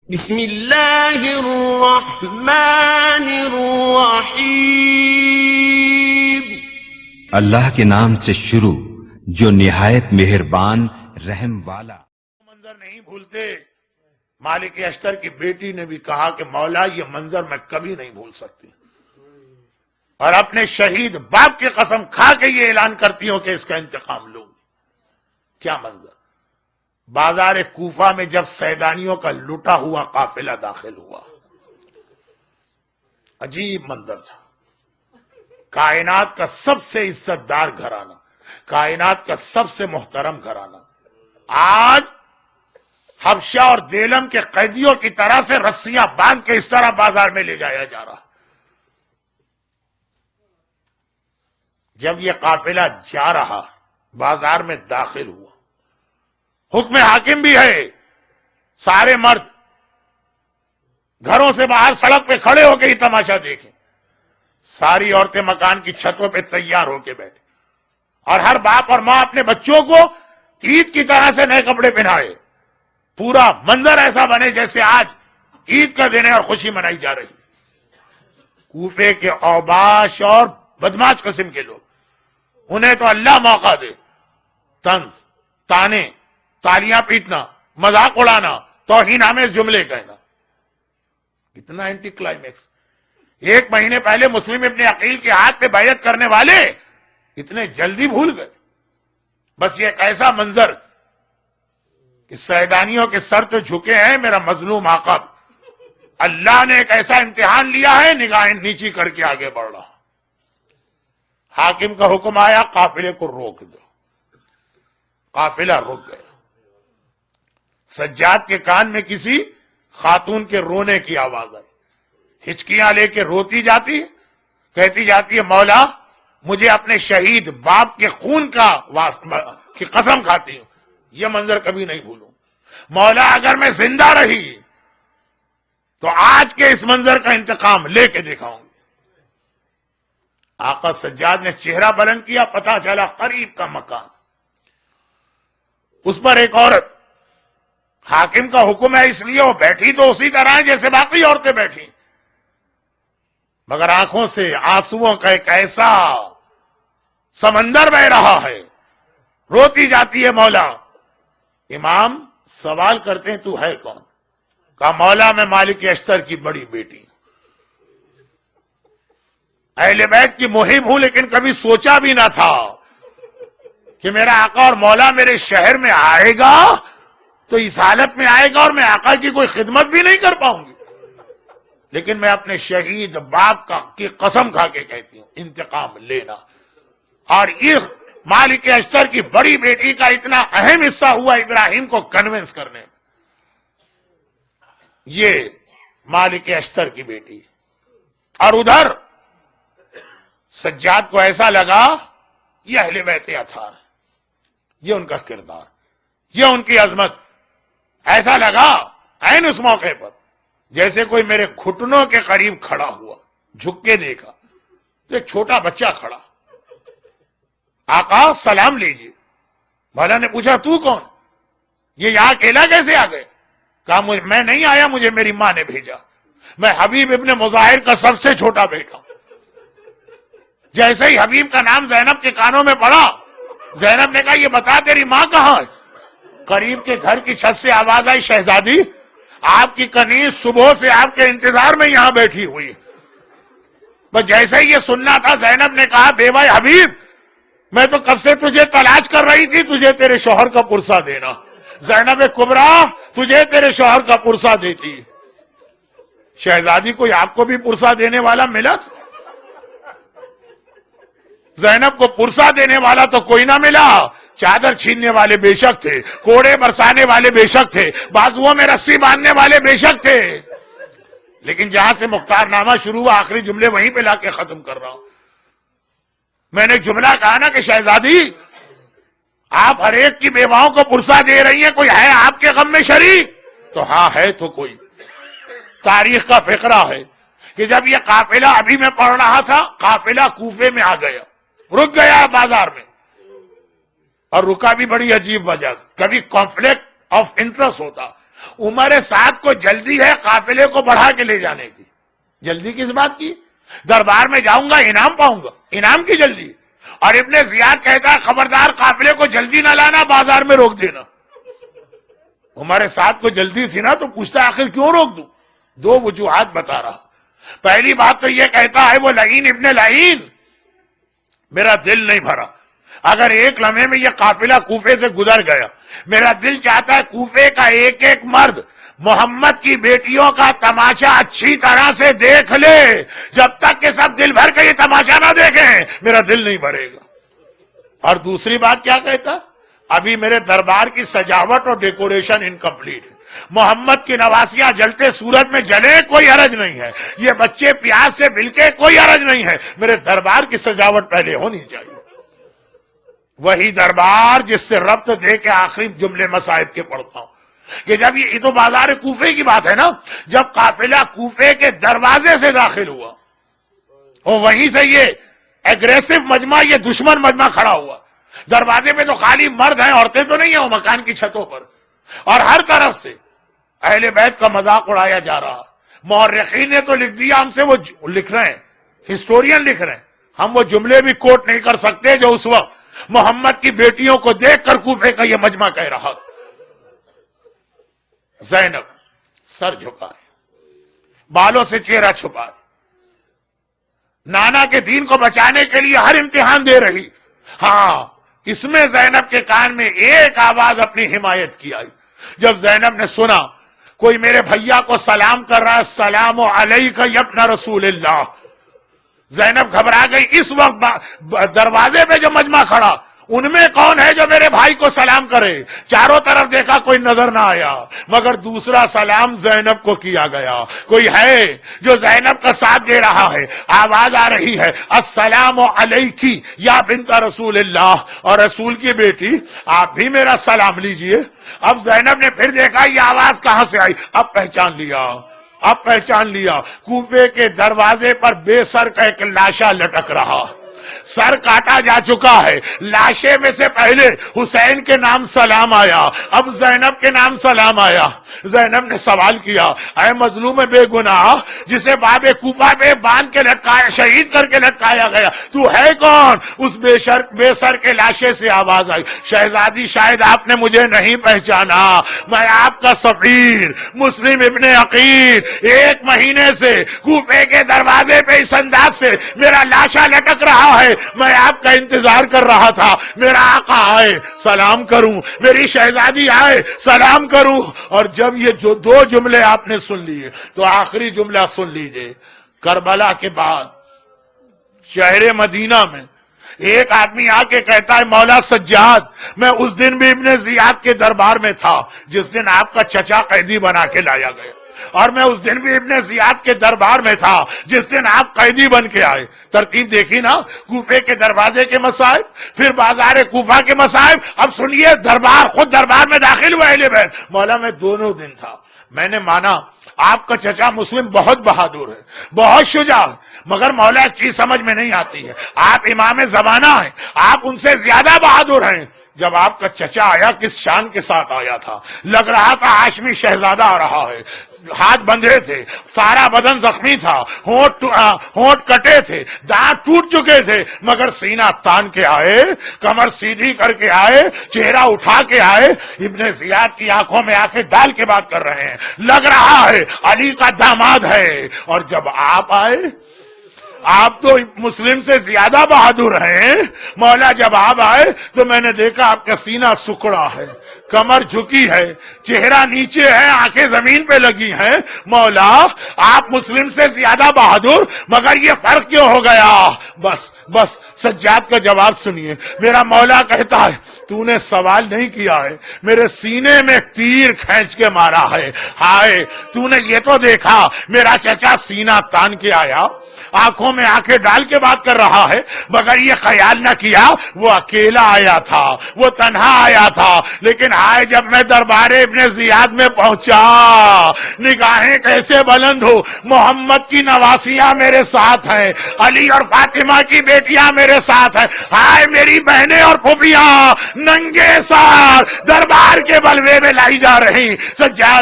بسم اللہ الرحمن الرحیم۔ اللہ کے نام سے شروع جو نہایت مہربان رحم والا۔ منظر نہیں بھولتے۔ مالک اشتر کی بیٹی نے بھی کہا کہ مولا یہ منظر میں کبھی نہیں بھول سکتی، اور اپنے شہید باپ کی قسم کھا کے یہ اعلان کرتی ہوں کہ اس کا انتقام لوں گی۔ کیا منظر! بازار کوفہ میں جب سیدانیوں کا لٹا ہوا قافلہ داخل ہوا، عجیب منظر تھا۔ کائنات کا سب سے عزت دار گھرانہ، کائنات کا سب سے محترم گھرانہ، آج حبشہ اور دیلم کے قیدیوں کی طرح سے رسیاں باندھ کے اس طرح بازار میں لے جایا جا رہا۔ جب یہ قافلہ جا رہا، بازار میں داخل ہوا، حکم حاکم بھی ہے، سارے مرد گھروں سے باہر سڑک پہ کھڑے ہو کے ہی تماشا دیکھیں، ساری عورتیں مکان کی چھتوں پہ تیار ہو کے بیٹھے، اور ہر باپ اور ماں اپنے بچوں کو عید کی طرح سے نئے کپڑے پہنائے، پورا منظر ایسا بنے جیسے آج عید کا دن ہے اور خوشی منائی جا رہی۔ کوفے کے اوباش اور بدماش قسم کے لوگ، انہیں تو اللہ موقع دے، طنز، تانے، تالیاں پیٹنا، مذاق اڑانا، توہین آمیز جملے کہنا، اتنا اینٹی کلائمیکس۔ ایک مہینے پہلے مسلم ابن عقیل کے ہاتھ پہ بیعت کرنے والے اتنے جلدی بھول گئے۔ بس یہ ایک ایسا منظر کہ سیدانیوں کے سر تو جھکے ہیں، میرا مظلوم آقا، اللہ نے ایک ایسا امتحان لیا ہے، نگاہیں نیچی کر کے آگے بڑھ رہا۔ حاکم کا حکم آیا، قافلے کو روک دو۔ قافلہ رک گیا۔ سجاد کے کان میں کسی خاتون کے رونے کی آواز آئی، ہچکیاں لے کے روتی جاتی، کہتی جاتی ہے مولا مجھے اپنے شہید باپ کے خون کی قسم کھاتی ہوں، یہ منظر کبھی نہیں بھولوں۔ مولا اگر میں زندہ رہی تو آج کے اس منظر کا انتقام لے کے دکھاؤں گی۔ آقا سجاد نے چہرہ بلند کیا، پتہ چلا قریب کا مکان، اس پر ایک عورت، حاکم کا حکم ہے اس لیے وہ بیٹھی تو اسی طرح ہے جیسے باقی عورتیں بیٹھی، مگر آنکھوں سے آنسوؤں کا ایک ایسا سمندر بہ رہا ہے، روتی جاتی ہے مولا۔ امام سوال کرتے ہیں تو ہے کون؟ کہا مولا میں مالک اشتر کی بڑی بیٹی ہوں، اہل بیت کی محب ہوں، لیکن کبھی سوچا بھی نہ تھا کہ میرا آقا اور مولا میرے شہر میں آئے گا تو اس حالت میں آئے گا اور میں آقا کی کوئی خدمت بھی نہیں کر پاؤں گی، لیکن میں اپنے شہید باپ کی قسم کھا کے کہتی ہوں انتقام لینا۔ اور اس مالک اشتر کی بڑی بیٹی کا اتنا اہم حصہ ہوا ابراہیم کو کنونس کرنے میں، یہ مالک اشتر کی بیٹی۔ اور ادھر سجاد کو ایسا لگا یہ اہل بیت اطہار، یہ ان کا کردار، یہ ان کی عظمت، ایسا لگا عین اس موقع پر جیسے کوئی میرے گھٹنوں کے قریب کھڑا ہوا، جھک کے دیکھا تو ایک چھوٹا بچہ کھڑا۔ آقا سلام لیجیے۔ مولا نے پوچھا تو کون؟ یہ یہاں اکیلا کیسے آ گئے؟ کہا میں نہیں آیا، مجھے میری ماں نے بھیجا، میں حبیب ابن مظاہر کا سب سے چھوٹا بیٹا ہوں۔ جیسے ہی حبیب کا نام زینب کے کانوں میں پڑا، زینب نے کہا یہ بتا تیری ماں کہاں ہے؟ قریب کے گھر کی چھت سے آواز آئی شہزادی آپ کی کنیز صبح سے آپ کے انتظار میں یہاں بیٹھی ہوئی۔ بس جیسے ہی یہ سننا تھا زینب نے کہا بیوہ حبیب میں تو کب سے تجھے تلاش کر رہی تھی، تجھے تیرے شوہر کا پرسہ دینا۔ زینب کبریٰ تجھے تیرے شوہر کا پرسہ دیتی۔ شہزادی کوئی آپ کو بھی پرسہ دینے والا ملا؟ زینب کو پرسہ دینے والا تو کوئی نہ ملا، چادر چھیننے والے بے شک تھے، کوڑے برسانے والے بے شک تھے، بازوؤں میں رسی باندھنے والے بے شک تھے، لیکن جہاں سے مختار نامہ شروع ہوا آخری جملے وہیں پہ لا کے ختم کر رہا ہوں۔ میں نے جملہ کہا نا کہ شہزادی آپ ہر ایک کی بیواؤں کو پرسہ دے رہی ہیں، کوئی ہے آپ کے غم میں شریک؟ تو ہاں ہے تو کوئی۔ تاریخ کا فقرہ ہے کہ جب یہ قافلہ ابھی میں پڑھ رہا تھا، قافلہ کوفے میں آ گیا، رک گیا بازار میں، اور رکا بھی بڑی عجیب وجہ، کبھی کانفلکٹ آف انٹرسٹ ہوتا عمر سعد کو جلدی ہے قافلے کو بڑھا کے لے جانے کی. جلدی کس بات کی؟ دربار میں جاؤں گا انعام پاؤں گا، انعام کی جلدی. اور ابن زیاد کہتا ہے خبردار قافلے کو جلدی نہ لانا، بازار میں روک دینا. عمر سعد کو جلدی تھی نا تو پوچھتا آخر کیوں روک دوں؟ دو وجوہات بتا رہا. پہلی بات تو یہ کہتا ہے وہ لعین ابن لعین، میرا دل نہیں بھرا. اگر ایک لمحے میں یہ قافلہ کوفے سے گزر گیا، میرا دل چاہتا ہے کوفے کا ایک ایک مرد محمد کی بیٹیوں کا تماشا اچھی طرح سے دیکھ لے. جب تک کہ سب دل بھر کے یہ تماشا نہ دیکھیں میرا دل نہیں بھرے گا. اور دوسری بات کیا کہتا؟ ابھی میرے دربار کی سجاوٹ اور ڈیکوریشن انکمپلیٹ ہے. محمد کی نواسیاں جلتے سورج میں جلیں کوئی حرج نہیں ہے، یہ بچے پیاس سے بلکے کوئی حرج نہیں ہے، میرے دربار کی سجاوٹ پہلے ہونی چاہیے. وہی دربار جس سے ربط دے کے آخری جملے مصائب کے پڑھتا ہوں کہ جب یہ تو بازار کوفے کی بات ہے نا، جب قافلہ کوفے کے دروازے سے داخل ہوا اور وہیں سے یہ ایگریسو مجمع، یہ دشمن مجمع کھڑا ہوا. دروازے میں تو خالی مرد ہیں، عورتیں تو نہیں ہیں وہ مکان کی چھتوں پر. اور ہر طرف سے اہل بیت کا مذاق اڑایا جا رہا. مورخین نے تو لکھ دیا، ہم سے وہ لکھ رہے ہیں، ہسٹورین لکھ رہے ہیں، ہم وہ جملے بھی کوٹ نہیں کر سکتے جو اس وقت محمد کی بیٹیوں کو دیکھ کر کوفے کا یہ مجمع کہہ رہا. زینب سر جھکائے، بالوں سے چہرہ چھپائے، نانا کے دین کو بچانے کے لیے ہر امتحان دے رہی. ہاں اس میں زینب کے کان میں ایک آواز اپنی حمایت کی آئی. جب زینب نے سنا کوئی میرے بھیا کو سلام کر رہا ہے، السلام علیک یا ابن رسول اللہ، زینب گھبرا گئی. اس وقت دروازے پہ جو مجمع کھڑا ان میں کون ہے جو میرے بھائی کو سلام کرے؟ چاروں طرف دیکھا کوئی نظر نہ آیا، مگر دوسرا سلام زینب کو کیا گیا. کوئی ہے جو زینب کا ساتھ دے رہا ہے. آواز آ رہی ہے السلام علیکی یا بنت رسول اللہ، اور رسول کی بیٹی آپ بھی میرا سلام لیجئے. اب زینب نے پھر دیکھا یہ آواز کہاں سے آئی. اب پہچان لیا کوفے کے دروازے پر بے سر کا ایک لاشا لٹک رہا. سر کاٹا جا چکا ہے. لاشے میں سے پہلے حسین کے نام سلام آیا، اب زینب کے نام سلام آیا. زینب نے سوال کیا اے مظلوم بے گناہ جسے باب کوفہ پہ باندھ کے لٹکایا، شہید کر کے لٹکایا گیا، تو ہے کون؟ اس بے سر کے لاشے سے آواز آئی شہزادی شاید آپ نے مجھے نہیں پہچانا، میں آپ کا سفیر مسلم ابن عقیل، 1 مہینے سے کوفے کے دروازے پہ اس انداز سے میرا لاشا لٹک رہا ہے. میں آپ کا انتظار کر رہا تھا، میرا آقا آئے سلام کروں، میری شہزادی آئے سلام کروں. اور جب یہ جو 2 جملے آپ نے سن لیے تو آخری جملہ سن لیجئے. کربلا کے بعد شہر مدینہ میں ایک آدمی آ کے کہتا ہے مولا سجاد میں اس دن بھی ابن زیاد کے دربار میں تھا جس دن آپ کا چچا قیدی بنا کے لایا گیا، اور میں اس دن بھی ابن زیاد کے دربار میں تھا جس دن آپ قیدی بن کے آئے. ترتیب دیکھی نا، کوفے کے دروازے کے مصائب، پھر بازار کوفہ کے مصائب. اب سنیے خود دربار میں داخل ہوئے اہل بیت. مولا میں دونوں دن تھا، میں نے مانا آپ کا چچا مسلم بہت بہادر ہے، بہت شجاع، مگر مولا ایک چیز سمجھ میں نہیں آتی ہے، آپ امام زمانہ ہیں، آپ ان سے زیادہ بہادر ہیں. جب آپ کا چچا آیا کس شان کے ساتھ آیا تھا، لگ رہا تھا ہاشمی شہزادہ آ رہا ہے. ہاتھ بندھے تھے، سارا بدن زخمی تھا، ہونٹ کٹے تھے، دانت ٹوٹ چکے تھے، مگر سینہ تان کے آئے، کمر سیدھی کر کے آئے، چہرہ اٹھا کے آئے. ابن زیاد کی آنکھوں میں آنکھیں ڈال کے بات کر رہے ہیں، لگ رہا ہے علی کا داماد ہے. اور جب آپ آئے، آپ تو مسلم سے زیادہ بہادر ہیں. مولا جب آپ آئے تو میں نے دیکھا آپ کا سینہ سکڑا ہے، کمر جھکی ہے، چہرہ نیچے ہے، آنکھیں زمین پہ لگی ہیں. مولا آپ مسلم سے زیادہ بہادر، مگر یہ فرق کیوں ہو گیا؟ بس سجاد کا جواب سنیے. میرا مولا کہتا ہے تو نے سوال نہیں کیا ہے، میرے سینے میں تیر کھینچ کے مارا ہے. ہائے تو نے یہ تو دیکھا میرا چچا سینہ تان کے آیا، آنکھوں میں آنکھیں ڈال کے بات کر رہا ہے، مگر یہ خیال نہ کیا وہ اکیلا آیا تھا، وہ تنہا آیا تھا. لیکن آئے جب میں دربار ابن زیاد میں پہنچا، نگاہیں کیسے بلند ہو، محمد کی نواسیاں میرے ساتھ ہیں، علی اور فاطمہ کی بیٹیاں میرے ساتھ ہیں. ہائے میری بہنیں اور پھوپھیاں ننگے سار دربار کے بلوے میں لائی جا رہی. سجاد